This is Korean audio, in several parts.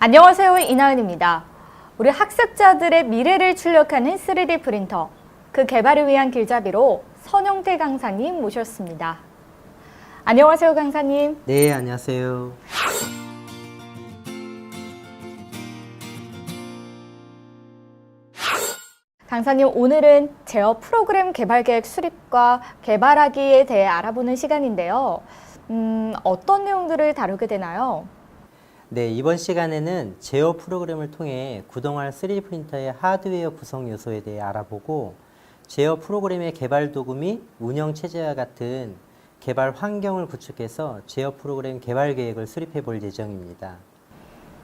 안녕하세요. 이나은입니다. 우리 학습자들의 미래를 출력하는 3D 프린터, 그 개발을 위한 길잡이로 선용태 강사님 모셨습니다. 안녕하세요, 강사님. 네, 안녕하세요. 강사님, 오늘은 제어 프로그램 개발 계획 수립과 개발하기에 대해 알아보는 시간인데요. 어떤 내용들을 다루게 되나요? 네, 이번 시간에는 제어 프로그램을 통해 구동할 3D 프린터의 하드웨어 구성 요소에 대해 알아보고 제어 프로그램의 개발 도구 및 운영 체제와 같은 개발 환경을 구축해서 제어 프로그램 개발 계획을 수립해 볼 예정입니다.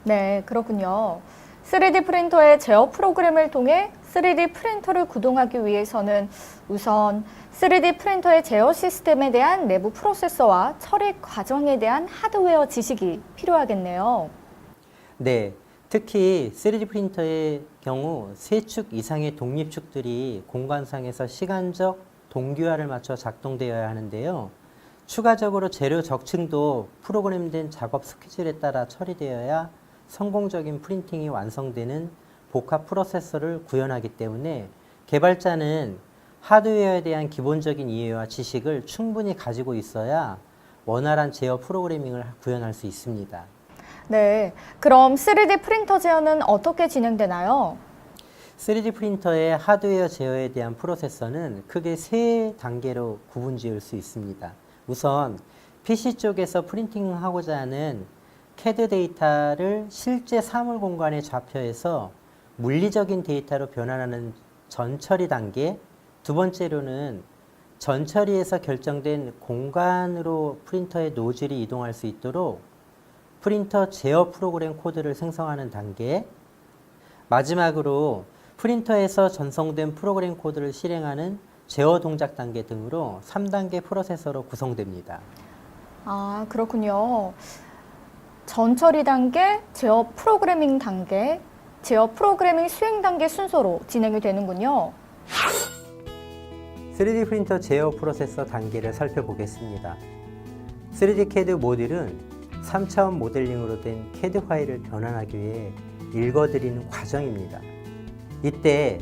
네, 그렇군요. 3D 프린터의 제어 프로그램을 통해 3D 프린터를 구동하기 위해서는 우선 3D 프린터의 제어 시스템에 대한 내부 프로세서와 처리 과정에 대한 하드웨어 지식이 필요하겠네요. 네, 특히 3D 프린터의 경우 3축 이상의 독립축들이 공간상에서 시간적 동기화를 맞춰 작동되어야 하는데요. 추가적으로 재료 적층도 프로그램된 작업 스케줄에 따라 처리되어야 성공적인 프린팅이 완성되는 복합 프로세서를 구현하기 때문에 개발자는 하드웨어에 대한 기본적인 이해와 지식을 충분히 가지고 있어야 원활한 제어 프로그래밍을 구현할 수 있습니다. 네, 그럼 3D 프린터 제어는 어떻게 진행되나요? 3D 프린터의 하드웨어 제어에 대한 프로세서는 크게 3단계로 구분 지을 수 있습니다. 우선 PC 쪽에서 프린팅하고자 하는 CAD 데이터를 실제 사물 공간에 좌표해서 물리적인 데이터로 변환하는 전처리 단계, 두 번째로는 전처리에서 결정된 공간으로 프린터의 노즐이 이동할 수 있도록 프린터 제어 프로그램 코드를 생성하는 단계, 마지막으로 프린터에서 전송된 프로그램 코드를 실행하는 제어 동작 단계 등으로 3단계 프로세서로 구성됩니다. 아, 그렇군요. 전처리 단계, 제어 프로그래밍 단계, 제어 프로그래밍 수행 단계 순서로 진행이 되는군요. 3D 프린터 제어 프로세서 단계를 살펴보겠습니다. 3D CAD 모듈은 3차원 모델링으로 된 CAD 파일을 변환하기 위해 읽어드리는 과정입니다. 이때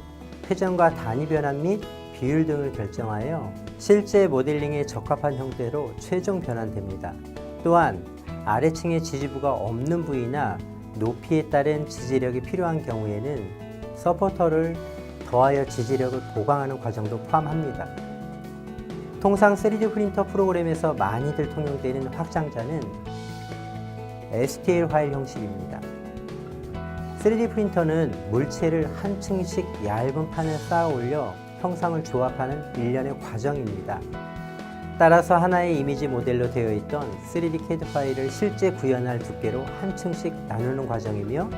회전과 단위 변환 및 비율 등을 결정하여 실제 모델링에 적합한 형태로 최종 변환됩니다. 또한 아래층에 지지부가 없는 부위나 높이에 따른 지지력이 필요한 경우에는 서포터를 더하여 지지력을 보강하는 과정도 포함합니다. 통상 3D 프린터 프로그램에서 많이들 통용되는 확장자는 STL 파일 형식입니다. 3D 프린터는 물체를 한 층씩 얇은 판에 쌓아 올려 형상을 조합하는 일련의 과정입니다. 따라서 하나의 이미지 모델로 되어 있던 3D CAD 파일을 실제 구현할 두께로 한 층씩 나누는 과정이며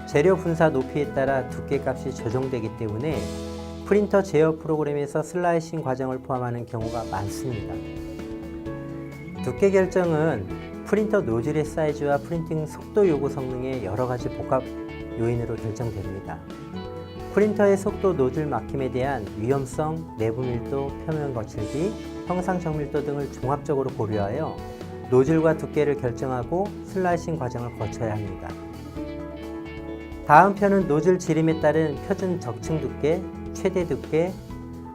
재료 분사 높이에 따라 두께 값이 조정되기 때문에 프린터 제어 프로그램에서 슬라이싱 과정을 포함하는 경우가 많습니다. 두께 결정은 프린터 노즐의 사이즈와 프린팅 속도 요구 성능의 여러 가지 복합 요인으로 결정됩니다. 프린터의 속도 노즐 막힘에 대한 위험성, 내부 밀도, 표면 거칠기, 형상 정밀도 등을 종합적으로 고려하여 노즐과 두께를 결정하고 슬라이싱 과정을 거쳐야 합니다. 다음 편은 노즐 지름에 따른 표준 적층 두께, 최대 두께,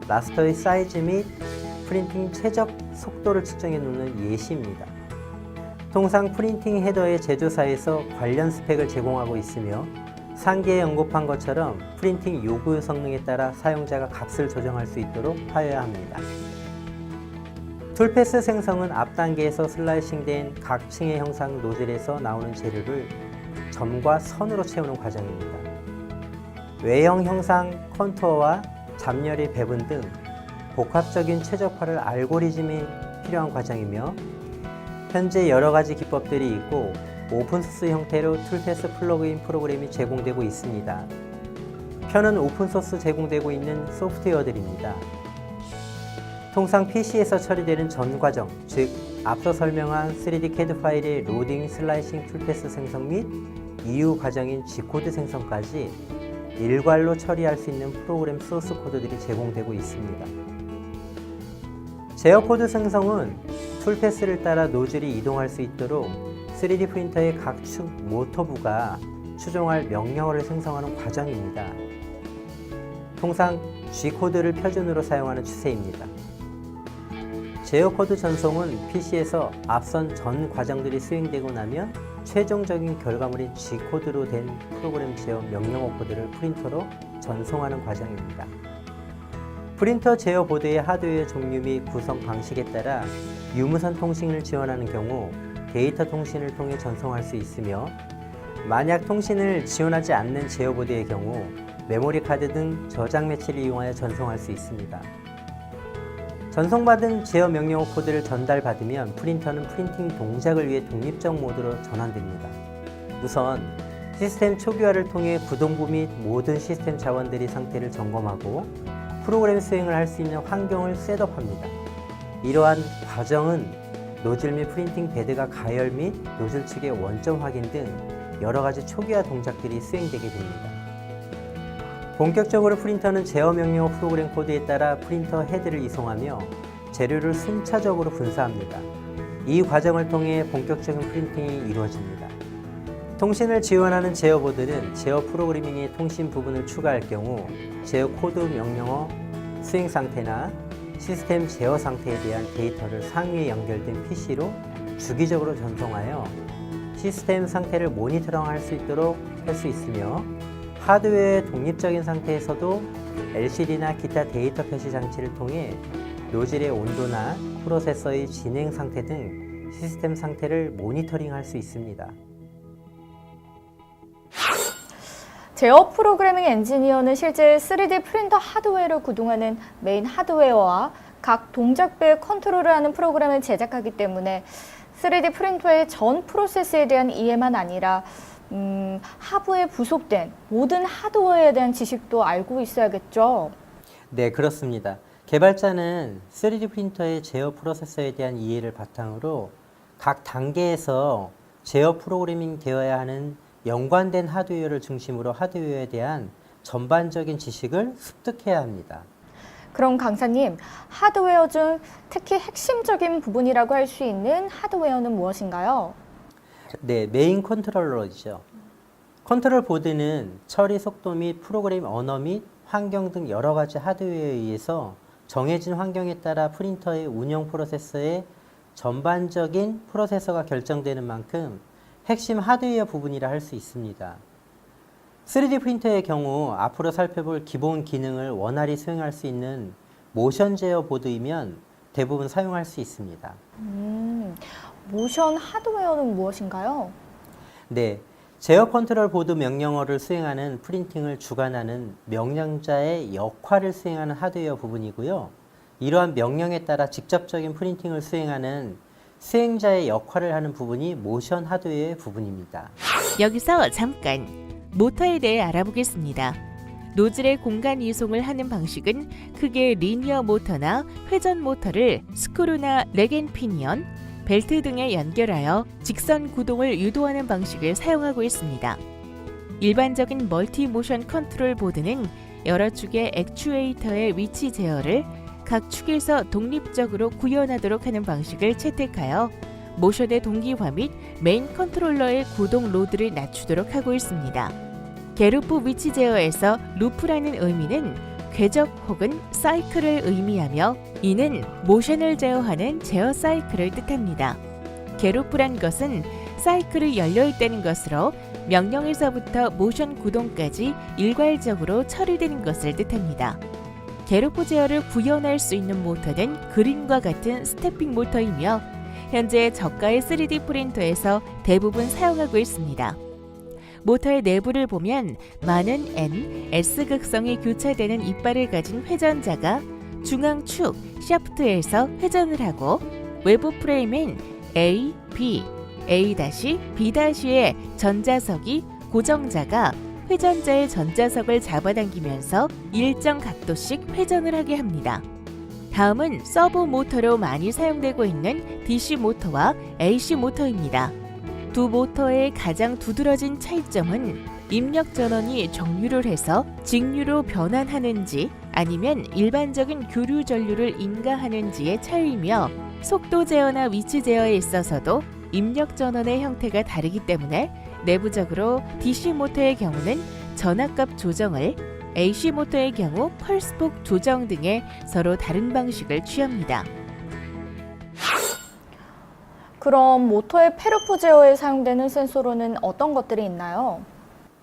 라스터의 사이즈 및 프린팅 최적 속도를 측정해 놓는 예시입니다. 통상 프린팅 헤더의 제조사에서 관련 스펙을 제공하고 있으며 상계에 언급한 것처럼 프린팅 요구 성능에 따라 사용자가 값을 조정할 수 있도록 하여야 합니다. 툴패스 생성은 앞 단계에서 슬라이싱된 각 층의 형상 노즐에서 나오는 재료를 점과 선으로 채우는 과정입니다. 외형 형상 컨투어와 잡열의 배분 등 복합적인 최적화를 알고리즘이 필요한 과정이며 현재 여러 가지 기법들이 있고 오픈소스 형태로 툴패스 플러그인 프로그램이 제공되고 있습니다. 편은 오픈소스 제공되고 있는 소프트웨어들입니다. 통상 PC에서 처리되는 전 과정, 즉 앞서 설명한 3D CAD 파일의 로딩, 슬라이싱, 툴패스 생성 및 이후 과정인 G코드 생성까지 일괄로 처리할 수 있는 프로그램 소스 코드들이 제공되고 있습니다. 제어 코드 생성은 툴패스를 따라 노즐이 이동할 수 있도록 3D 프린터의 각 축 모터부가 추종할 명령어를 생성하는 과정입니다. 통상 G코드를 표준으로 사용하는 추세입니다. 제어 코드 전송은 PC에서 앞선 전 과정들이 수행되고 나면 최종적인 결과물인 G코드로 된 프로그램 제어 명령어 코드를 프린터로 전송하는 과정입니다. 프린터 제어 보드의 하드웨어 종류 및 구성 방식에 따라 유무선 통신을 지원하는 경우 데이터 통신을 통해 전송할 수 있으며, 만약 통신을 지원하지 않는 제어 보드의 경우 메모리 카드 등 저장 매치를 이용하여 전송할 수 있습니다. 전송받은 제어 명령어 코드를 전달받으면 프린터는 프린팅 동작을 위해 독립적 모드로 전환됩니다. 우선 시스템 초기화를 통해 구동부 및 모든 시스템 자원들의 상태를 점검하고 프로그램 수행을 할 수 있는 환경을 셋업합니다. 이러한 과정은 노즐 및 프린팅 베드가 가열 및 노즐 측의 원점 확인 등 여러 가지 초기화 동작들이 수행되게 됩니다. 본격적으로 프린터는 제어 명령어 프로그램 코드에 따라 프린터 헤드를 이송하며 재료를 순차적으로 분사합니다. 이 과정을 통해 본격적인 프린팅이 이루어집니다. 통신을 지원하는 제어 보드는 제어 프로그래밍의 통신 부분을 추가할 경우 제어 코드 명령어 수행 상태나 시스템 제어 상태에 대한 데이터를 상위에 연결된 PC로 주기적으로 전송하여 시스템 상태를 모니터링할 수 있도록 할 수 있으며, 하드웨어의 독립적인 상태에서도 LCD나 기타 데이터 표시 장치를 통해 노즐의 온도나 프로세서의 진행 상태 등 시스템 상태를 모니터링할 수 있습니다. 제어 프로그래밍 엔지니어는 실제 3D 프린터 하드웨어를 구동하는 메인 하드웨어와 각 동작배의 컨트롤을 하는 프로그램을 제작하기 때문에 3D 프린터의 전 프로세스에 대한 이해만 아니라 하부에 부속된 모든 하드웨어에 대한 지식도 알고 있어야겠죠? 네, 그렇습니다. 개발자는 3D 프린터의 제어 프로세서에 대한 이해를 바탕으로 각 단계에서 제어 프로그래밍 되어야 하는 연관된 하드웨어를 중심으로 하드웨어에 대한 전반적인 지식을 습득해야 합니다. 그럼 강사님, 하드웨어 중 특히 핵심적인 부분이라고 할 수 있는 하드웨어는 무엇인가요? 네, 메인 컨트롤러이죠. 컨트롤 보드는 처리 속도 및 프로그램 언어 및 환경 등 여러 가지 하드웨어에 의해서 정해진 환경에 따라 프린터의 운영 프로세서의 전반적인 프로세서가 결정되는 만큼 핵심 하드웨어 부분이라 할 수 있습니다. 3D 프린터의 경우 앞으로 살펴볼 기본 기능을 원활히 수행할 수 있는 모션 제어 보드이면 대부분 사용할 수 있습니다. 모션 하드웨어는 무엇인가요? 네, 제어 컨트롤 보드 명령어를 수행하는 프린팅을 주관하는 명령자의 역할을 수행하는 하드웨어 부분이고요. 이러한 명령에 따라 직접적인 프린팅을 수행하는 수행자의 역할을 하는 부분이 모션 하드웨어의 부분입니다. 여기서 잠깐 모터에 대해 알아보겠습니다. 노즐의 공간 이송을 하는 방식은 크게 리니어 모터나 회전 모터를 스크루나 렉앤피니언, 벨트 등에 연결하여 직선 구동을 유도하는 방식을 사용하고 있습니다. 일반적인 멀티 모션 컨트롤 보드는 여러 축의 액추에이터의 위치 제어를 각 축에서 독립적으로 구현하도록 하는 방식을 채택하여 모션의 동기화 및 메인 컨트롤러의 구동 로드를 낮추도록 하고 있습니다. 게루프 위치 제어에서 루프라는 의미는 궤적 혹은 사이클을 의미하며 이는 모션을 제어하는 제어 사이클을 뜻합니다. 게루프란 것은 사이클이 열려있다는 것으로 명령에서부터 모션 구동까지 일괄적으로 처리되는 것을 뜻합니다. 게루프 제어를 구현할 수 있는 모터는 그림과 같은 스태핑 모터이며 현재 저가의 3D 프린터에서 대부분 사용하고 있습니다. 모터의 내부를 보면 많은 N, S 극성이 교차되는 이빨을 가진 회전자가 중앙 축, 샤프트에서 회전을 하고 외부 프레임엔 A, B, A-B-의 전자석이 고정자가 회전자의 전자석을 잡아당기면서 일정 각도씩 회전을 하게 합니다. 다음은 서브 모터로 많이 사용되고 있는 DC 모터와 AC 모터입니다. 두 모터의 가장 두드러진 차이점은 입력 전원이 정류를 해서 직류로 변환하는지 아니면 일반적인 교류 전류를 인가하는지의 차이이며 속도 제어나 위치 제어에 있어서도 입력 전원의 형태가 다르기 때문에 내부적으로 DC 모터의 경우는 전압값 조정을, AC 모터의 경우 펄스폭 조정 등의 서로 다른 방식을 취합니다. 그럼 모터의 페르포 제어에 사용되는 센서로는 어떤 것들이 있나요?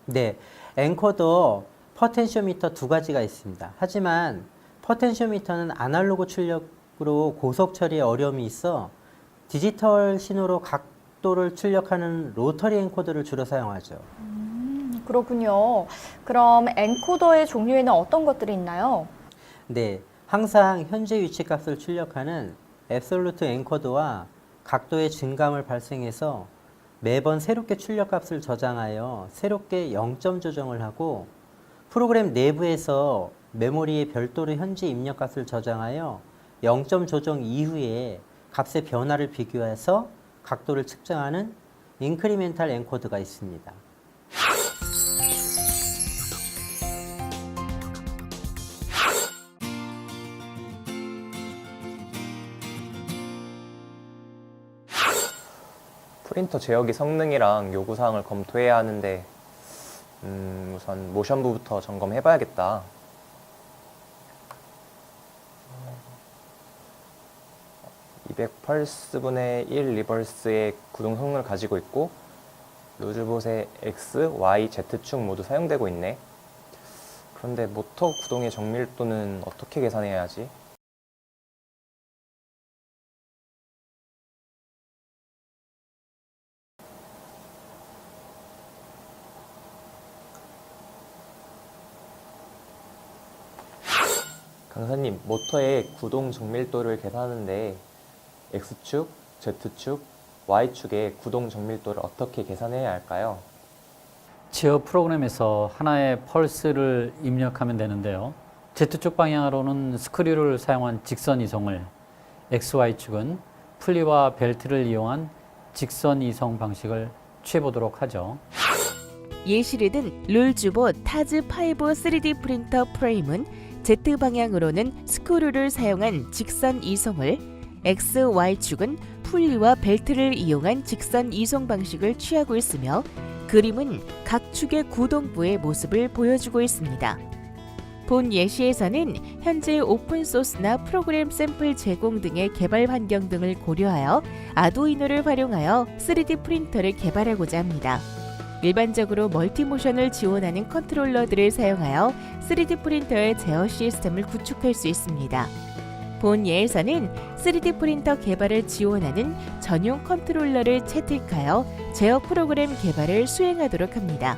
네, 엔코더, 포텐시오미터 두 가지가 있습니다. 하지만 포텐시오미터는 아날로그 출력으로 고속 처리에 어려움이 있어 디지털 신호로 각도를 출력하는 로터리 엔코더를 주로 사용하죠. 그렇군요. 그럼 엔코더의 종류에는 어떤 것들이 있나요? 네, 항상 현재 위치 값을 출력하는 앱솔루트 엔코더와 각도의 증감을 발생해서 매번 새롭게 출력 값을 저장하여 새롭게 0점 조정을 하고 프로그램 내부에서 메모리에 별도로 현재 입력 값을 저장하여 0점 조정 이후에 값의 변화를 비교해서 각도를 측정하는 인크리멘탈 엔코더가 있습니다. 프린터 제어기 성능이랑 요구사항을 검토해야 하는데 우선 모션부부터 점검해봐야겠다. 200펄스분의 1 리버스의 구동 성능을 가지고 있고 루즈봇의 X, Y, Z축 모두 사용되고 있네. 그런데 모터 구동의 정밀도는 어떻게 계산해야 하지? 강사님, 모터의 구동 정밀도를 계산하는데 X축, Z축, Y축의 구동 정밀도를 어떻게 계산해야 할까요? 제어 프로그램에서 하나의 펄스를 입력하면 되는데요. Z축 방향으로는 스크류를 사용한 직선 이송을, XY축은 풀리와 벨트를 이용한 직선 이송 방식을 취해보도록 하죠. 예시를 든 룰주봇 타즈5 3D 프린터 프레임은 Z 방향으로는 스크류를 사용한 직선 이송을, X, Y축은 풀리와 벨트를 이용한 직선 이송 방식을 취하고 있으며 그림은 각 축의 구동부의 모습을 보여주고 있습니다. 본 예시에서는 현재 오픈소스나 프로그램 샘플 제공 등의 개발 환경 등을 고려하여 아두이노를 활용하여 3D 프린터를 개발하고자 합니다. 일반적으로 멀티모션을 지원하는 컨트롤러들을 사용하여 3D 프린터의 제어 시스템을 구축할 수 있습니다. 본 예에서는 3D 프린터 개발을 지원하는 전용 컨트롤러를 채택하여 제어 프로그램 개발을 수행하도록 합니다.